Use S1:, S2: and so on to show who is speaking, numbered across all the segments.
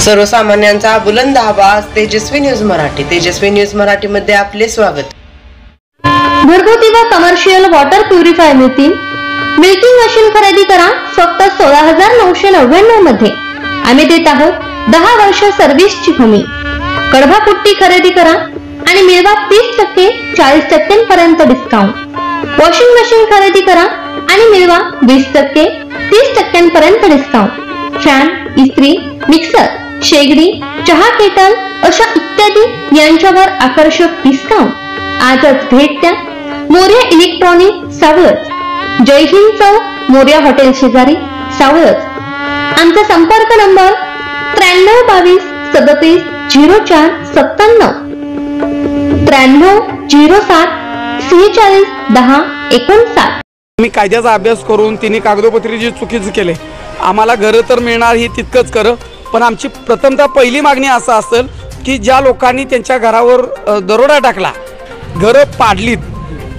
S1: सर्वसामान्यांचा बुलंद आवाज तेजस्वी न्यूज मराठी. तेजस्वी न्यूज मराठी मध्ये आपले स्वागत.
S2: घरगुती व कमर्शियल वॉटर प्युरिफायर मिळतील. मिल्किंग मशीन खरेदी करा फक्त 16,999 मध्ये. आम्ही देत आहोत 10 वर्ष सर्व्हिसची हमी. कडभा पुट्टी खरेदी करा आणि मिळवा 30% 40% पर्यंत डिस्काउंट. वॉशिंग मशीन खरेदी करा आणि मिळवा 20% 30% पर्यंत डिस्काउंट. फॅन, इस्त्री, मिक्सर, शेगडी, चहा केटल अशा इत्यादी यांच्यावर आकर्षक डिस्काउंट. आजच भेट द्या. मोर्या इलेक्ट्रॉनिक, सावळज. जय हिंद चौक, मोर्या हॉटेल शेजारी, सावळज. आमचा संपर्क नंबर 93 22 37 04 97 93 07 46 10 59.
S3: मी कायद्याचा अभ्यास करून तिने कागदोपत्री जे चुकीचे केले, आम्हाला घरं तर मिळणार ही तितकंच कर, पण आमची प्रथमतः पहिली मागणी असं असेल की ज्या लोकांनी त्यांच्या घरावर दरोडा टाकला, घरं पाडलीत,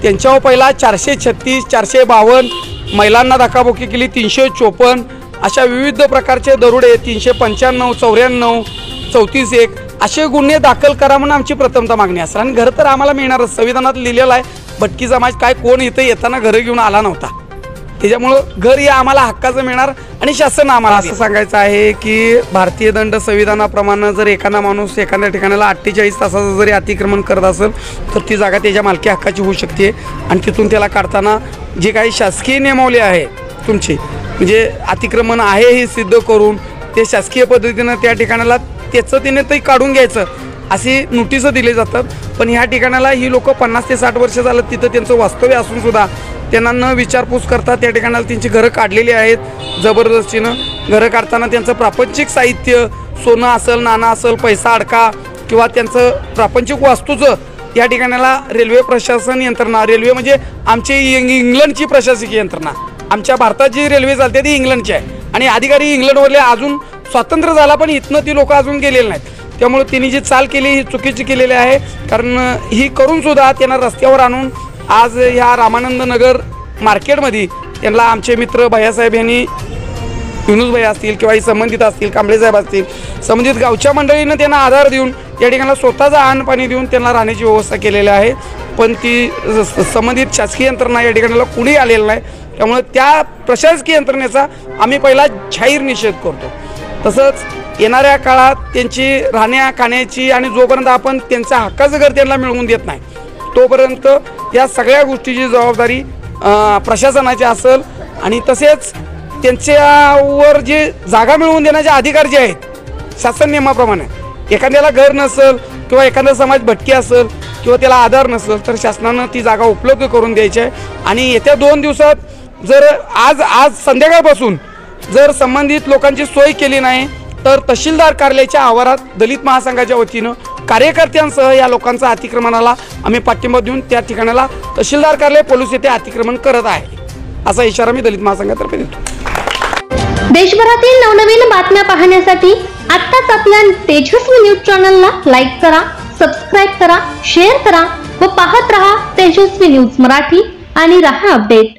S3: त्यांच्यावर पहिला 436 452, महिलांना धक्काबुक्की केली 354, अशा विविध प्रकारचे दरोडे 395 94 34 1 असे गुन्हे दाखल करा म्हणून आमची प्रथमतः मागणी असेल. आणि घर तर आम्हाला मिळणारच. संविधानात लिहिलेलं आहे, भटकी समाज काय कोण इथं येताना घरं घेऊन आला नव्हता, त्याच्यामुळं घर हे आम्हाला हक्काचं मिळणार. आणि शासन आम्हाला असं सांगायचं आहे की भारतीय दंड संविधानाप्रमाणे जर एखादा माणूस एखाद्या ठिकाणाला 48 तासाचं जरी अतिक्रमण करत असेल तर ती जागा त्याच्या मालकी हक्काची होऊ शकते. आणि तिथून त्याला काढताना जे काही शासकीय नियमावली आहे तुमची, म्हणजे अतिक्रमण आहे हे सिद्ध करून ते शासकीय पद्धतीनं त्या ठिकाणाला त्याचं तिने ते काढून घ्यायचं अशी नोटीस दिले जातात. पण ह्या ठिकाणाला ही लोक 50 ते 60 वर्ष झालं तिथं त्यांचं वास्तव्य असून सुद्धा त्यांना न विचारपूस करता त्या ठिकाणाला त्यांची घरं काढलेली आहेत. जबरदस्तीनं घरं काढताना त्यांचं प्रापंचिक साहित्य, सोनं असेल, नाणं असेल, पैसा अडका किंवा त्यांचं प्रापंचिक वास्तूचं या ठिकाणाला रेल्वे प्रशासन यंत्रणा, रेल्वे म्हणजे आमची इंग्लंडची प्रशासकीय यंत्रणा, आमच्या भारतात जी रेल्वे चालते ती इंग्लंडची आहे आणि अधिकारी इंग्लंडवरले अजून स्वातंत्र्य झाला पण इथनं ती लोक अजून गेलेली नाहीत. त्यामुळे तिने जी चाल केली ही चुकीची केलेली आहे. कारण ही करून सुद्धा त्यांना रस्त्यावर आणून आज ह्या रामानंद नगर मार्केटमध्ये त्यांना आमचे मित्र भैयासाहेब यांनी, युनुस भैया असतील किंवा संबंधित असतील, कांबळे साहेब असतील, संबंधित गावच्या मंडळीनं त्यांना आधार देऊन या ठिकाणी स्वतःचं अन्न पाणी देऊन त्यांना राहण्याची व्यवस्था केलेली आहे. पण ती संबंधित शासकीय यंत्रणा या ठिकाणाला कुणी आलेलं नाही. त्यामुळे त्या प्रशासकीय यंत्रणेचा आम्ही पहिला जाहीर निषेध करतो. तसंच येणाऱ्या काळात त्यांची राहण्या खाण्याची आणि जोपर्यंत आपण त्यांच्या हक्काचं घर त्यांना मिळवून देत नाही तोपर्यंत या सगळ्या गोष्टीची जबाबदारी प्रशासनाची असेल. आणि तसेच त्यांच्यावर जे जागा मिळवून देण्याचे अधिकार जे आहेत शासन नियमाप्रमाणे, एखाद्याला घर नसेल किंवा एखादा समाज भटकी असेल किंवा त्याला आधार नसेल तर शासनानं ती जागा उपलब्ध करून द्यायची आहे. आणि येत्या 2 दिवसात जर आज संध्याकाळपासून जर संबंधित लोकांची सोय केली नाही तर तहसीलदार कार्यालयाच्या आवारात दलित महासंघाच्या वतीनं कार्यकर्त्यांसह या लोकांचा अतिक्रमणाला आम्ही पाठिंबा देऊन त्या ठिकाणाला तहसीलदार कार्यालय पोलीस येथे अतिक्रमण करत आहे असा इशारा मी दलित महासंघातर्फे देतो.
S2: देशभरातील नवनवीन बातम्या पाहण्यासाठी आत्ताच आपल्या तेजस्वी न्यूज चॅनलला लाईक करा, सबस्क्राईब करा, शेअर करा व पाहत रहा तेजस्वी न्यूज मराठी आणि रहा अपडेट.